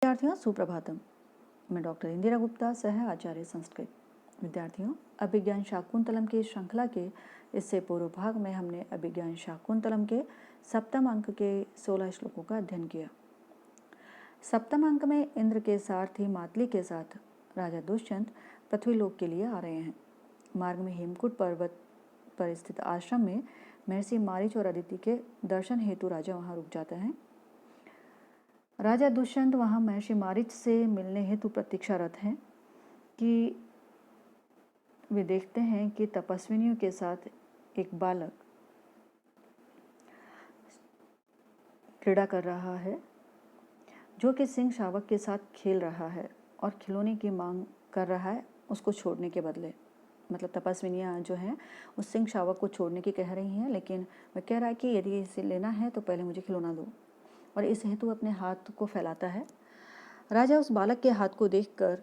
विद्यार्थियों सुप्रभातम। मैं डॉक्टर इंदिरा गुप्ता, सह आचार्य संस्कृत। विद्यार्थियों, अभिज्ञान शाकुंतलम की श्रृंखला के इससे पूर्व भाग में हमने अभिज्ञान शाकुंतलम के सप्तम अंक के 16 श्लोकों का अध्ययन किया। सप्तम अंक में इंद्र के सारथी मातली के साथ राजा दुष्यंत पृथ्वीलोक के लिए आ रहे हैं। मार्ग में हेमकूट पर्वत पर स्थित आश्रम में महर्षि मारीच और अदिति के दर्शन हेतु राजा वहाँ रुक जाते हैं। राजा दुष्यंत वहाँ महर्षि मारीच से मिलने हेतु प्रतीक्षारत हैं कि वे देखते हैं कि तपस्विनियों के साथ एक बालक क्रीड़ा कर रहा है, जो कि सिंह शावक के साथ खेल रहा है और खिलौने की मांग कर रहा है उसको छोड़ने के बदले। मतलब तपस्विनियाँ जो हैं उस सिंह शावक को छोड़ने की कह रही हैं, लेकिन वह कह रहा है कि यदि इसे लेना है तो पहले मुझे खिलौना दो, और इस हेतु अपने हाथ को फैलाता है। राजा उस बालक के हाथ को देखकर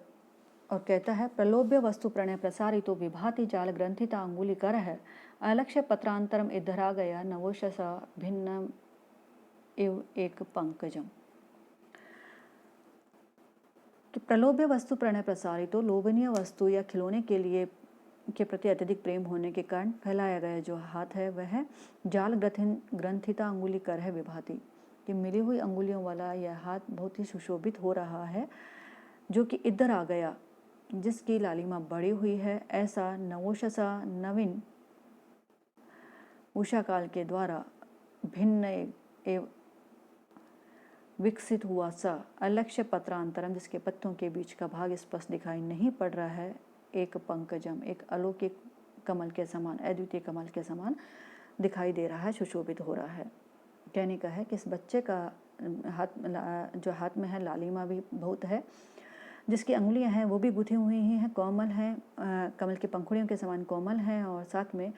और कहता है, प्रलोभ्य वस्तु प्रणय प्रसारितो विभाति जाल ग्रंथिता अंगुली कर है अलक्ष्य पत्रांतरम इधरा गया नवोशसा भिन्न एव एक पंकजम। कि प्रलोभ्य वस्तु प्रणय प्रसारितो, लोभनीय वस्तु या खिलौने के लिए के प्रति अत्यधिक प्रेम होने के कारण फैलाया गया जो हाथ है वह जाल ग्रंथिता अंगुली कर है विभाति, कि मिली हुई अंगुलियों वाला यह हाथ बहुत ही सुशोभित हो रहा है, जो कि इधर आ गया, जिसकी लालिमा बढ़ी हुई है, ऐसा नवोशसा नवीन उषा काल के द्वारा भिन्न एवं विकसित हुआ सा अलक्ष्य पत्रांतरम, जिसके पत्तों के बीच का भाग स्पष्ट दिखाई नहीं पड़ रहा है, एक पंकजम, एक अलौकिक कमल के समान, अद्वितीय कमल के समान दिखाई दे रहा है, सुशोभित हो रहा है। कहने का है कि इस बच्चे का जो हाथ में है लालिमा भी बहुत है, जिसकी अंगुलियां हैं वो भी गुथी हुई हैं, कोमल हैं, कमल के पंखुड़ियों के समान कोमल हैं, और साथ में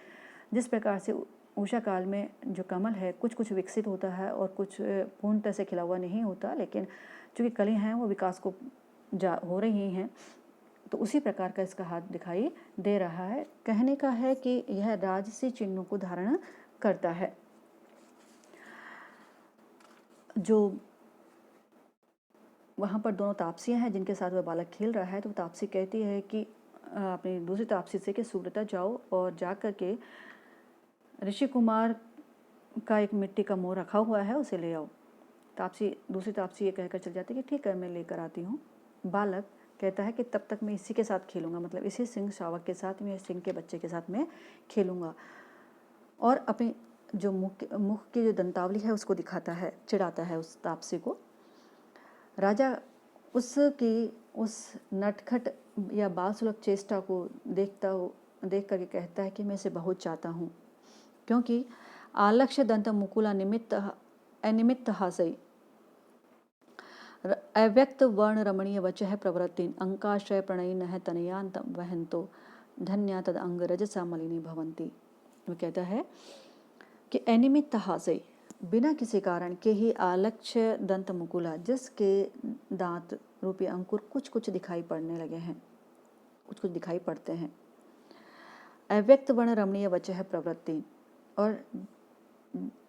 जिस प्रकार से उषा काल में जो कमल है कुछ कुछ विकसित होता है और कुछ पूर्णतः से खिला हुआ नहीं होता, लेकिन चूँकि कलियां हैं वो विकास को हो रही हैं, तो उसी प्रकार का इसका हाथ दिखाई दे रहा है। कहने का है कि यह राजसी चिन्हों को धारण करता है। जो वहाँ पर दोनों तापसियाँ हैं जिनके साथ वह बालक खेल रहा है, तो तापसी कहती है कि अपनी दूसरी तापसी से कि सुव्रता जाओ और जा कर के ऋषि कुमार का एक मिट्टी का मोर रखा हुआ है उसे ले आओ। दूसरी तापसी ये कहकर चल जाती है कि ठीक है मैं लेकर आती हूँ। बालक कहता है कि तब तक मैं इसी के साथ खेलूँगा, मतलब इसी सिंह शावक के साथ, मैं सिंह के बच्चे के साथ मैं खेलूँगा, और अपनी जो मुख की जो दंतावली है उसको दिखाता है, चिढ़ाता है उस तापसी को। राजा उसकी उस नटखट या बालसुलभ चेष्टा को देख करके कहता है कि मैं इसे बहुत चाहता हूँ, क्योंकि आलक्ष्य दंत मुकुला अनिमित्त हासई अव्यक्त वर्ण रमणीय वचः प्रवृत्ति अंकाश्रय प्रणयिन है तनयांत वहंतो धन्या तद अंग रजसा मलिनी भवंती। वो कहता है कि अनिमित्त हासई, बिना किसी कारण के ही आलक्ष्य दंत मुकुला, जिसके दांत रूपी अंकुर कुछ कुछ दिखाई पड़ने लगे हैं, कुछ कुछ दिखाई पड़ते हैं। अव्यक्त वर्ण रमणीय वचः प्रवृत्ति, और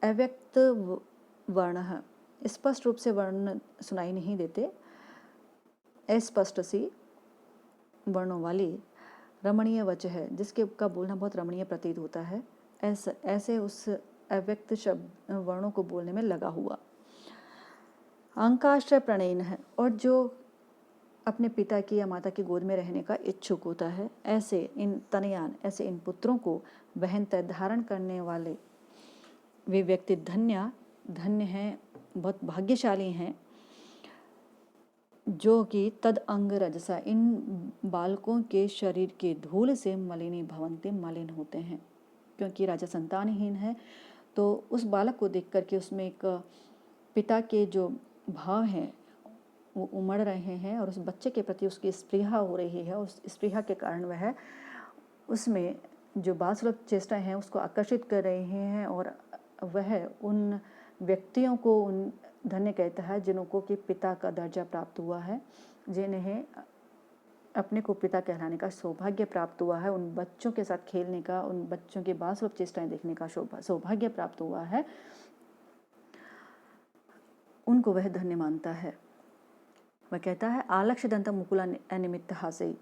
अव्यक्त वर्ण स्पष्ट रूप से वर्ण सुनाई नहीं देते, अस्पष्ट सी वर्णों वाली रमणीय वचः है, जिसके का बोलना बहुत रमणीय प्रतीत होता है, ऐसे उस अव्यक्त शब्द वर्णों को बोलने में लगा हुआ। अंकाश्रय प्रणयिन है, और जो अपने पिता की या माता की गोद में रहने का इच्छुक होता है, ऐसे इन तनयान, ऐसे इन पुत्रों को वहनतः धारण करने वाले वे व्यक्ति धन्य हैं, बहुत भाग्यशाली हैं, जो कि तद अंग रजसा, इन बालकों के शरीर के धूल से मलिनी भवंती, मलिन होते हैं। क्योंकि राजा संतानहीन है, तो उस बालक को देख करके उसमें एक पिता के जो भाव हैं वो उमड़ रहे हैं, और उस बच्चे के प्रति उसकी स्पृहा हो रही है। उस स्पृहा के कारण वह उसमें जो बालसुलभ चेष्टाएं हैं उसको आकर्षित कर रहे हैं, और वह उन व्यक्तियों को उन धन्य कहता है जिनको कि पिता का दर्जा प्राप्त हुआ है, जिन्हें अपने को पिता कहलाने का सौभाग्य प्राप्त हुआ है, उन बच्चों के साथ खेलने का, उन बच्चों की बालसुलभ चेष्टाएं देखने का सौभाग्य प्राप्त हुआ है, उनको वह धन्य मानता है। वह कहता है आलक्ष्य दंत मुकुला अनिमित्त हासे,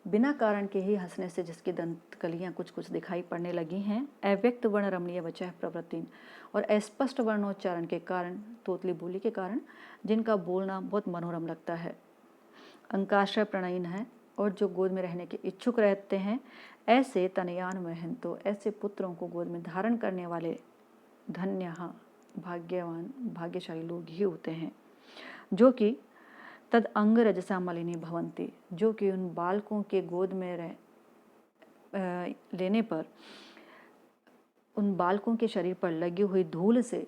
बिना कारण के ही हंसने से जिसकी दंत कलियाँ कुछ कुछ दिखाई पड़ने लगी हैं, अव्यक्त वर्ण रमणीय वचः प्रवृत्ति, और अस्पष्ट वर्णोच्चारण के कारण, तोतली बोली के कारण, जिनका बोलना बहुत मनोरम लगता है, अंकाश्रय प्रणयीन है, और जो गोद में रहने के इच्छुक रहते हैं, ऐसे तनयान महन, तो ऐसे पुत्रों को गोद में धारण करने वाले धन्य भाग्यवान भाग्यशाली लोग ही होते हैं, जो कि तद अंग रजसा मलिनी भवंती, जो कि उन बालकों के गोद में लेने पर उन बालकों के शरीर पर लगी हुई धूल से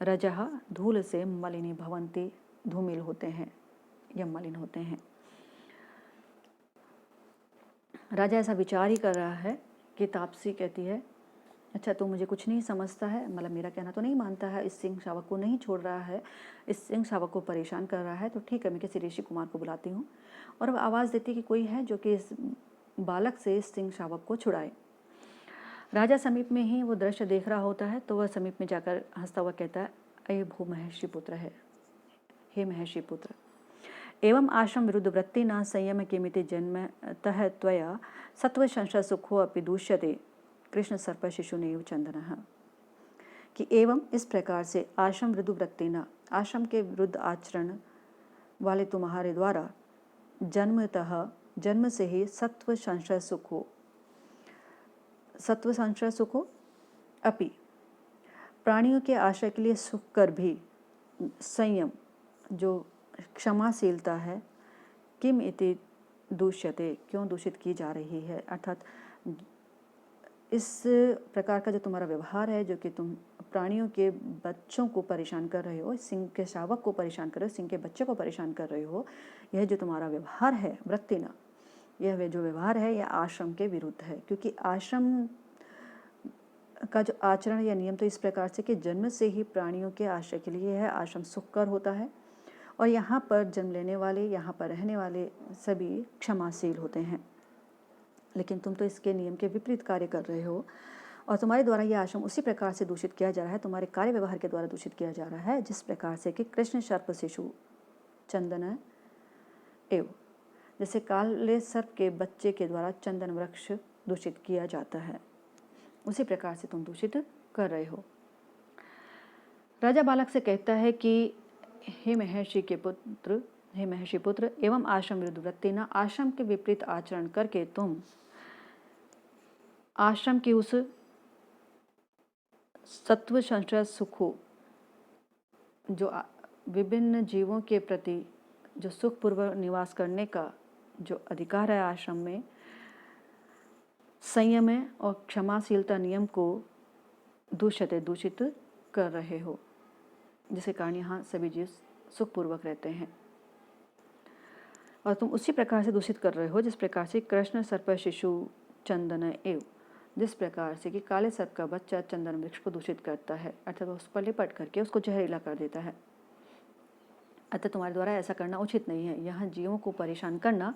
रजहा धूल से मलिनी भवंती, धूमिल होते हैं या मलिन होते हैं। राजा ऐसा विचार ही कर रहा है कि तापसी कहती है, अच्छा तू मुझे कुछ नहीं समझता है, मतलब मेरा कहना तो नहीं मानता है, इस सिंह शावक को नहीं छोड़ रहा है, इस सिंह शावक को परेशान कर रहा है, तो ठीक है मैं किसी ऋषि कुमार को बुलाती हूँ। और अब आवाज़ देती कि कोई है जो कि इस बालक से इस सिंह शावक को छुड़ाए। राजा समीप में ही वो दृश्य देख रहा होता है, तो वह समीप में जाकर हंसता हुआ कहता है, अये भू महर्षि पुत्र है, हे महर्षि पुत्र, एवं आश्रम विरुद्ध वृत्ति न संयम किमिति जन्म तह त्वया सत्व संशय सुखो अपि दूष्यते कृष्ण सर्प शिशु नेव चंदन, कि एवं इस प्रकार से आश्रम विरुद्ध वृत्ति न, आश्रम के विरुद्ध आचरण वाले तुम्हारे द्वारा जन्म से ही सत्व संशय सुखो अपि, प्राणियों के आश्रय के लिए सुख कर भी संयम जो क्षमाशीलता है, किम इति दूष्यते, क्यों दूषित की जा रही है, अर्थात इस प्रकार का जो तुम्हारा व्यवहार है, जो कि तुम प्राणियों के बच्चों को परेशान कर रहे हो, सिंह के शावक को परेशान कर रहे हो, सिंह के बच्चे को परेशान कर रहे हो, यह जो तुम्हारा व्यवहार है वृत्तिना, यह जो व्यवहार है यह आश्रम के विरुद्ध है, क्योंकि आश्रम का जो आचरण या नियम तो इस प्रकार से कि जन्म से ही प्राणियों के आश्रय के लिए है, आश्रम सुखकर होता है, और यहाँ पर जन्म लेने वाले, यहाँ पर रहने वाले सभी क्षमाशील होते हैं। लेकिन तुम तो इसके नियम के विपरीत कार्य कर रहे हो, और तुम्हारे द्वारा यह आश्रम उसी प्रकार से दूषित किया जा रहा है, तुम्हारे कार्य व्यवहार के द्वारा दूषित किया जा रहा है, जिस प्रकार से कि कृष्ण सर्प शिशु चंदन एव, जैसे काले सर्प के बच्चे के द्वारा चंदन वृक्ष दूषित किया जाता है, उसी प्रकार से तुम दूषित कर रहे हो। राजा बालक से कहता है कि हे महर्षि पुत्र, एवं आश्रम विरुद्ध वृत्ति न, आश्रम के विपरीत आचरण करके तुम आश्रम की उस सत्व संशय सुखो, जो विभिन्न जीवों के प्रति जो सुखपूर्वक निवास करने का जो अधिकार है आश्रम में, संयम और क्षमाशीलता नियम को दूषित कर रहे हो, जिसके कारण यहाँ सभी जीव सुखपूर्वक रहते हैं, और तुम उसी प्रकार से दूषित कर रहे हो जिस प्रकार से कृष्ण सर्प शिशु चंदन एव, जिस प्रकार से कि काले सर्प का बच्चा चंदन वृक्ष को दूषित करता है, अर्थात उस पर लिपट करके उसको जहरीला कर देता है। अतः तुम्हारे द्वारा ऐसा करना उचित नहीं है, यहाँ जीवों को परेशान करना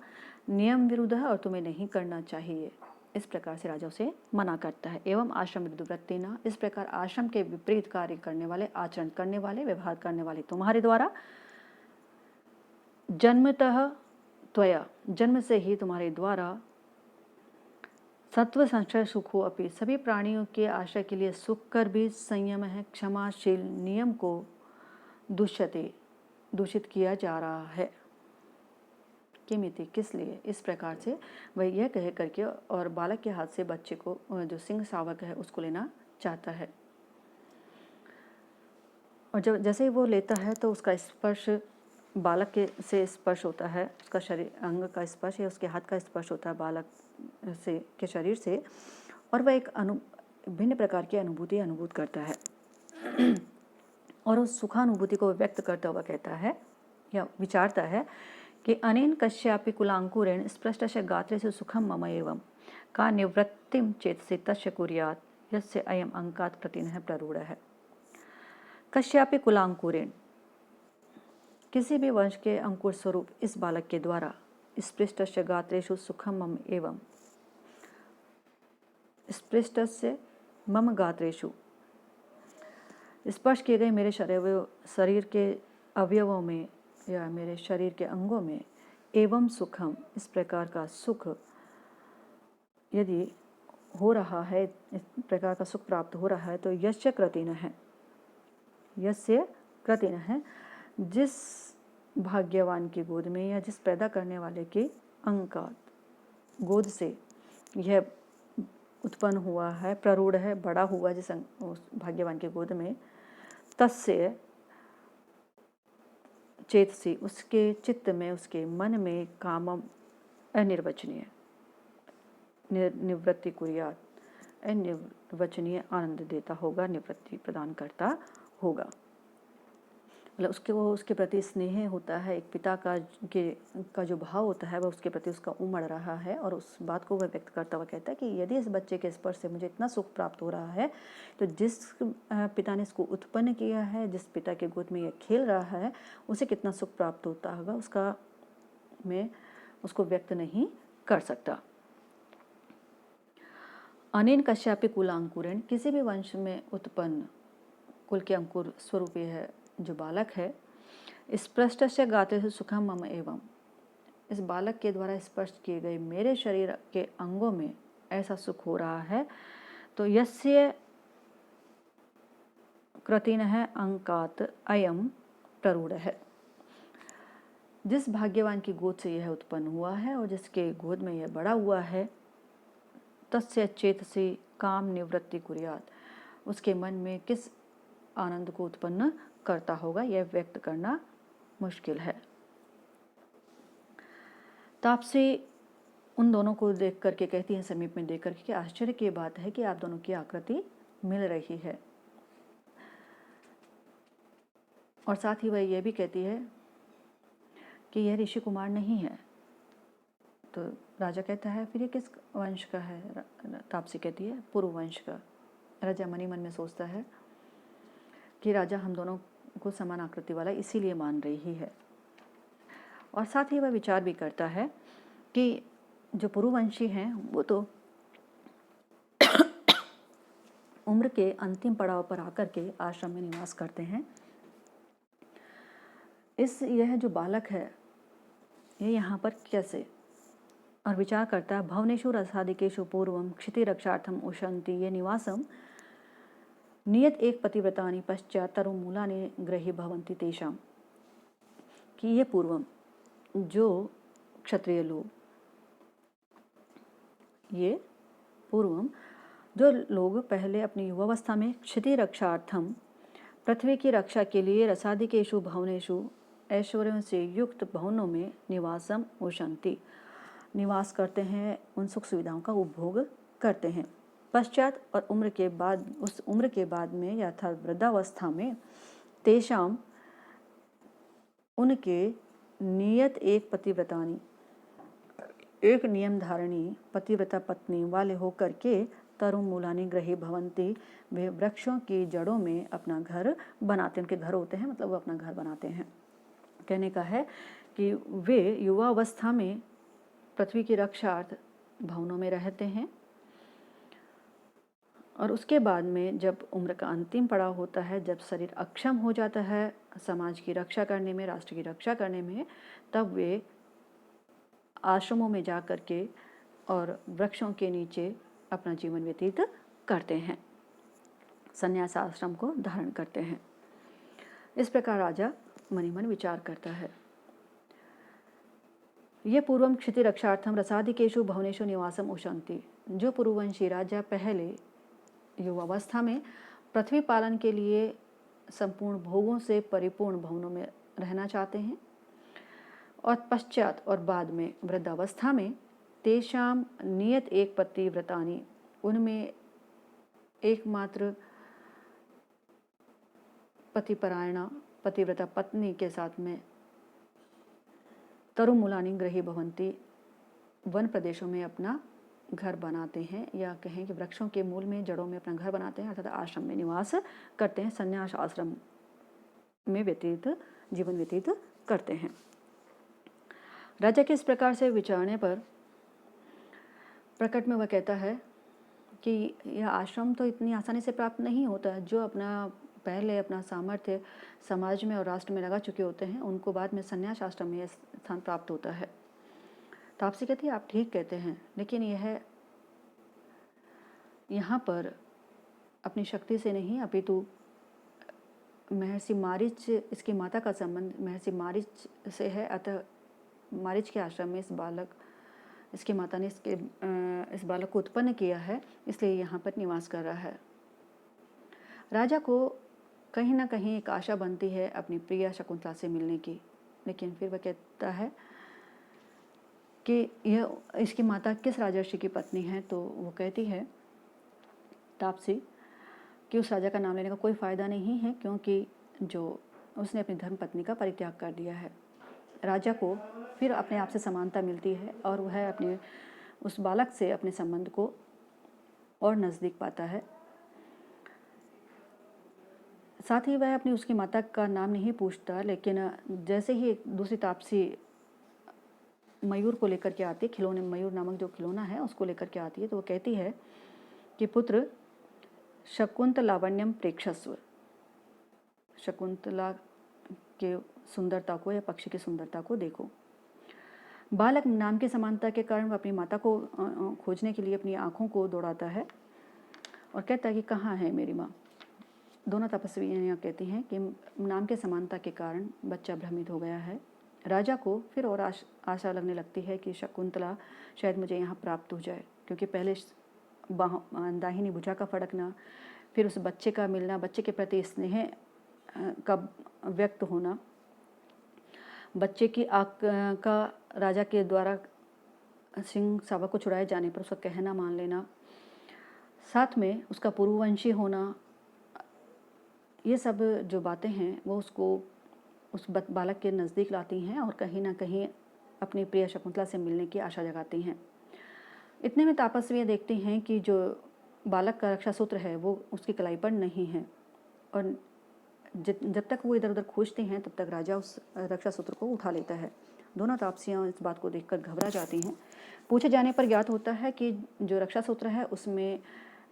नियम विरुद्ध है और तुम्हें नहीं करना चाहिए। इस प्रकार से राजा उसे मना करता है। एवं आश्रम विरुद्ध वृत्ति न, इस प्रकार आश्रम के विपरीत कार्य करने वाले, आचरण करने वाले, व्यवहार करने वाले तुम्हारे द्वारा जन्मतः त्वया, जन्म से ही तुम्हारे द्वारा सत्व संशय सुखो अपि, सभी प्राणियों के आश्रय के लिए सुख कर भी संयम है, क्षमाशील नियम को दूषित किया जा रहा है। किमिति, किस लिए, इस प्रकार से वह यह कह करके और बालक के हाथ से बच्चे को, जो सिंह शावक है, उसको लेना चाहता है। और जब जैसे ही वो लेता है तो उसका स्पर्श बालक के से स्पर्श होता है, उसका शरीर अंग का स्पर्श या उसके हाथ का स्पर्श होता है बालक से के शरीर से, और वह एक भिन्न प्रकार की अनुभूत करता है और उस सुखानुभूति को व्यक्त करता हुआ कहता है या विचारता है कि अनेन कश्यापि कुलांकुरेण स्पृष्टस्य गात्रेषु सुखम मम एवं का निवृत्तिम चेतसि तस्य कुर्यात् यस्य अयम अंकात् प्रतिनः प्ररूढ़ः। कश्यापि कुलांकुरेण, किसी भी वंश के अंकुर स्वरूप इस बालक के द्वारा स्पृष्टस्य गात्रेषु सुखम मम एवं, स्पृष्टस्य मम गात्रेषु, स्पर्श किए गए मेरे शरीर के अवयवों में या मेरे शरीर के अंगों में एवं सुखम, इस प्रकार का सुख यदि हो रहा है, इस प्रकार का सुख प्राप्त हो रहा है, तो यस्य कृतिन है, यस्य कृतिन है, जिस भाग्यवान की गोद में या जिस पैदा करने वाले के अंग का गोद से यह उत्पन्न हुआ है, प्ररूढ़ है, बड़ा हुआ जिस उस भाग्यवान के गोद में, तस्य चेतसी, उसके चित्त में, उसके मन में कामम अनिर्वचनीय, निवृत्ति कुर्यात, अनिर्वचनीय आनंद देता होगा, निवृत्ति प्रदान करता होगा। मतलब उसके प्रति स्नेह होता है, एक पिता का जो भाव होता है वह उसके प्रति उसका उमड़ रहा है, और उस बात को वह व्यक्त करता हुआ कहता है कि यदि इस बच्चे के स्पर्श से मुझे इतना सुख प्राप्त हो रहा है, तो जिस पिता ने इसको उत्पन्न किया है, जिस पिता के गोद में यह खेल रहा है, उसे कितना सुख प्राप्त होता होगा, उसका मैं उसको व्यक्त नहीं कर सकता। अनेन कश्यापि कुलांकुरेण, किसी भी वंश में उत्पन्न कुल के अंकुर स्वरूप है जो बालक है, स्पृष्टस्य गाते से सुखम मम एवं, इस बालक के द्वारा स्पष्ट किए गए मेरे शरीर के अंगों में ऐसा सुख हो रहा है, तो यस्य कृतिन है अंकात अयम प्ररूढ़ है, जिस भाग्यवान की गोद से यह उत्पन्न हुआ है और जिसके गोद में यह बड़ा हुआ है, तस्य चेतसी काम निवृत्ति कुर्यात, उसके मन में किस आनंद को उत्पन्न करता होगा, यह व्यक्त करना मुश्किल है। तापसी उन दोनों को देख करके कहती है, समीप में देख करके, कि आश्चर्य की बात है कि आप दोनों की आकृति मिल रही है। और साथ ही वह यह भी कहती है कि यह ऋषि कुमार नहीं है। तो राजा कहता है फिर ये किस वंश का है? तापसी कहती है पूर्व वंश का। राजा मनी मन में सोचता है कि राजा हम दोनों को समान आकृति वाला इसीलिए मान रही है। और साथ ही वह विचार भी करता है कि जो पुरुवंशी हैं वो तो उम्र के अंतिम पड़ाव पर आकर के आश्रम में निवास करते हैं। यह जो बालक है ये यहाँ पर कैसे? और विचार करता है, भवनेषु रसादिकेषु पूर्वं क्षिति रक्षार्थम उशन्ति ये निवासम नियत एक पतिव्रतानि पश्चात तरुमूलानि ग्रही भवन्ति तेषाम, कि ये पूर्वम जो क्षत्रिय लोग, ये पूर्वम जो लोग पहले अपनी युवावस्था में क्षिति रक्षार्थम पृथ्वी की रक्षा के लिए रसादिकेषु भवनेषु ऐश्वर्यों से युक्त भवनों में निवासम उशन्ति निवास करते हैं, उन सुख सुविधाओं का उपभोग करते हैं। पश्चात और उम्र के बाद, उस उम्र के बाद में या अर्थात वृद्धावस्था में तेषाम उनके नियत एक पतिव्रतानी एक नियम धारणी पतिव्रता पत्नी वाले होकर के तरुण मूलानी ग्रही भवंती वे वृक्षों की जड़ों में अपना घर बनाते, उनके घर होते हैं मतलब वो अपना घर बनाते हैं। कहने का है कि वे युवा अवस्था में पृथ्वी की रक्षार्थ भवनों में रहते हैं और उसके बाद में जब उम्र का अंतिम पड़ाव होता है, जब शरीर अक्षम हो जाता है समाज की रक्षा करने में, राष्ट्र की रक्षा करने में, तब वे आश्रमों में जा कर के और वृक्षों के नीचे अपना जीवन व्यतीत करते हैं, संन्यास आश्रम को धारण करते हैं। इस प्रकार राजा मनी मन विचार करता है। ये पूर्वम क्षिति रक्षार्थम रसादिकेषु भवनेषु निवासम उशन्ति, जो पूर्ववंशी राजा पहले युवावस्था में पृथ्वी पालन के लिए संपूर्ण भोगों से परिपूर्ण भवनों में रहना चाहते हैं और पश्चात और बाद में वृद्धावस्था में तेषाम नियत एक पतिव्रतानि उनमें एकमात्र पतिपरायणा पतिव्रता पत्नी के साथ में तरुमूलानि ग्रही भवंती वन प्रदेशों में अपना घर बनाते हैं, या कहें कि वृक्षों के मूल में जड़ों में अपना घर बनाते हैं, अर्थात आश्रम में निवास करते हैं, संन्यास आश्रम में जीवन व्यतीत करते हैं। राजा के इस प्रकार से विचारने पर प्रकट में वह कहता है कि यह आश्रम तो इतनी आसानी से प्राप्त नहीं होता। जो अपना पहले अपना सामर्थ्य समाज में और राष्ट्र में लगा चुके होते हैं, उनको बाद में संन्यास आश्रम में यह स्थान प्राप्त होता है। तापसी कहती है, आप ठीक कहते हैं, लेकिन यह यहाँ पर अपनी शक्ति से नहीं अपितु महर्षि मारीच, इसकी माता का संबंध महर्षि मारीच से है। अतः मारीच के आश्रम में इसकी माता ने इस बालक को उत्पन्न किया है, इसलिए यहाँ पर निवास कर रहा है। राजा को कहीं ना कहीं एक आशा बनती है अपनी प्रिया शकुंतला से मिलने की, लेकिन फिर वह कहता है कि यह इसकी माता किस राजर्षि की पत्नी है। तो वो कहती है तापसी कि उस राजा का नाम लेने का कोई फ़ायदा नहीं है, क्योंकि जो उसने अपनी धर्म पत्नी का परित्याग कर दिया है। राजा को फिर अपने आप से समानता मिलती है और वह अपने उस बालक से अपने संबंध को और नज़दीक पाता है। साथ ही वह अपनी उसकी माता का नाम नहीं पूछता, लेकिन जैसे ही एक दूसरी तापसी मयूर को लेकर के आती, खिलौने मयूर नामक जो खिलौना है उसको लेकर के आती है, तो वो कहती है कि पुत्र शकुंतलावण्यम प्रेक्षस्व, शकुंतला के सुंदरता को या पक्षी की सुंदरता को देखो। बालक नाम की समानता के कारण वह अपनी माता को खोजने के लिए अपनी आँखों को दौड़ाता है और कहता है कि कहाँ है मेरी माँ। दोनों तपस्वियाँ कहती हैं कि नाम के समानता के कारण बच्चा भ्रमित हो गया है। राजा को फिर और आशा लगने लगती है कि शकुंतला शायद मुझे यहाँ प्राप्त हो जाए, क्योंकि पहले दाहिनी भुजा का फड़कना, फिर उस बच्चे का मिलना, बच्चे के प्रति स्नेह का व्यक्त होना, बच्चे की आँख का राजा के द्वारा सिंह शावक को छुड़ाए जाने पर उसका कहना मान लेना, साथ में उसका पूर्ववंशी होना, ये सब जो बातें हैं वो उसको उस बालक के नज़दीक लाती हैं और कहीं ना कहीं अपनी प्रिय शकुंतला से मिलने की आशा जगाती हैं। इतने में तापस्वियाँ देखती हैं कि जो बालक का रक्षा सूत्र है वो उसकी कलाई पर नहीं है, और जब तक वो इधर उधर खोजती हैं तब तक राजा उस रक्षा सूत्र को उठा लेता है। दोनों तापसियाँ इस बात को देखकर घबरा जाती हैं। पूछे जाने पर ज्ञात होता है कि जो रक्षा सूत्र है उसमें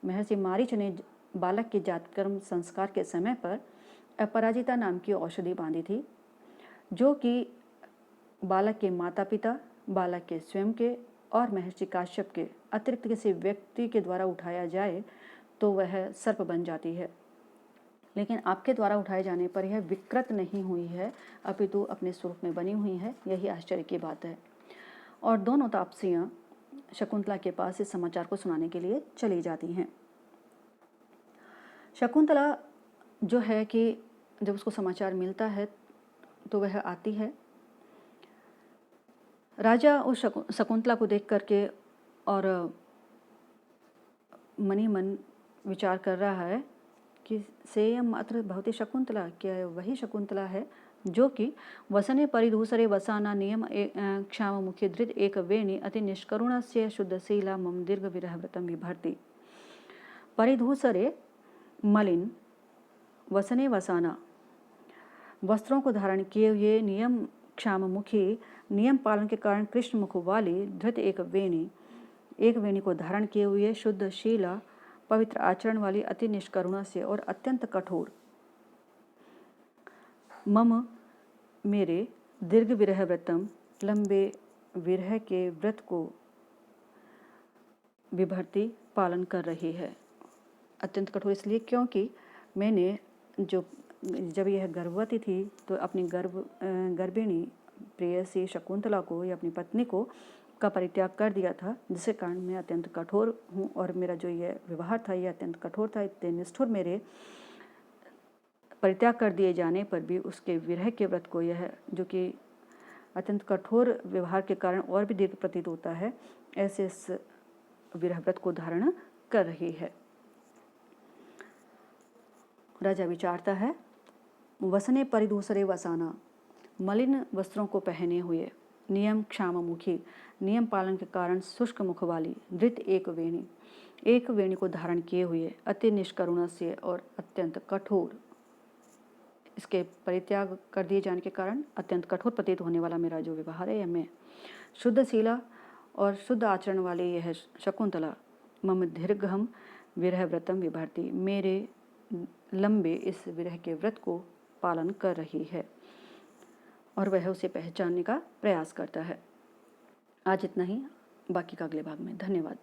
महर्षि मारीच ने बालक के जातकर्म संस्कार के समय पर अपराजिता नाम की औषधि बांधी थी, जो कि बालक के माता पिता, बालक के स्वयं के और महर्षि काश्यप के अतिरिक्त किसी व्यक्ति के द्वारा उठाया जाए तो वह सर्प बन जाती है, लेकिन आपके द्वारा उठाए जाने पर यह विकृत नहीं हुई है, अपितु अपने स्वरूप में बनी हुई है। यही आश्चर्य की बात है। और दोनों तापसियाँ शकुंतला के पास इस समाचार को सुनाने के लिए चली जाती हैं। शकुंतला जो है कि जब उसको समाचार मिलता है तो वह आती है। राजा उस शकुंतला को देख करके और मनी मन विचार कर रहा है कि सेयम मात्र भवती शकुंतला, क्या वही शकुंतला है जो कि वसने परिधूसरे वसाना नियम क्षाम मुखी धृत एक वेणी अति निष्करुण से शुद्धशीला मम दीर्घ विरह व्रतम विभर्ति। परिधूसरे मलिन, वसने वसाना, वस्त्रों को धारण किए हुए, नियम क्षाम मुखी, नियम पालन के कारण कृष्ण मुख वाली, धृत एक वेणी को धारण किए हुए, शुद्ध शीला पवित्र आचरण वाली, अति निष्करुणा से और अत्यंत कठोर, मम मेरे दीर्घ विरह व्रतम लंबे विरह के व्रत को विभर्ती पालन कर रही है। अत्यंत कठोर इसलिए क्योंकि मैंने जब यह गर्भवती थी तो अपनी गर्भिणी प्रेयसी शकुंतला को या अपनी पत्नी को का परित्याग कर दिया था, जिसके कारण मैं अत्यंत कठोर हूँ और मेरा जो यह व्यवहार था यह अत्यंत कठोर था। इतने निष्ठुर मेरे परित्याग कर दिए जाने पर भी उसके विरह के व्रत को, यह जो कि अत्यंत कठोर व्यवहार के कारण और भी दीर्घ प्रतीत होता है, ऐसे इस विरह व्रत को धारण कर रही है। राजा विचारता है, वसने परिधूसरे वसाना, मलिन वस्त्रों को पहने हुए, नियम क्षाम मुखी, नियम पालन के कारण शुष्क मुख वाली, धृत एक वेणी को धारण किए हुए, अति निष्करुणा से और अत्यंत कठोर, इसके परित्याग कर दिए जाने के कारण अत्यंत कठोर प्रतीत होने वाला मेरा जो व्यवहार है, यह मैं शुद्धशीला और शुद्ध आचरण वाली यह शकुंतला, मम दीर्घम विरह व्रतम विभर्ती, मेरे लंबे इस विरह के व्रत को पालन कर रही है और वह उसे पहचानने का प्रयास करता है। आज इतना ही, बाकी का अगले भाग में। धन्यवाद।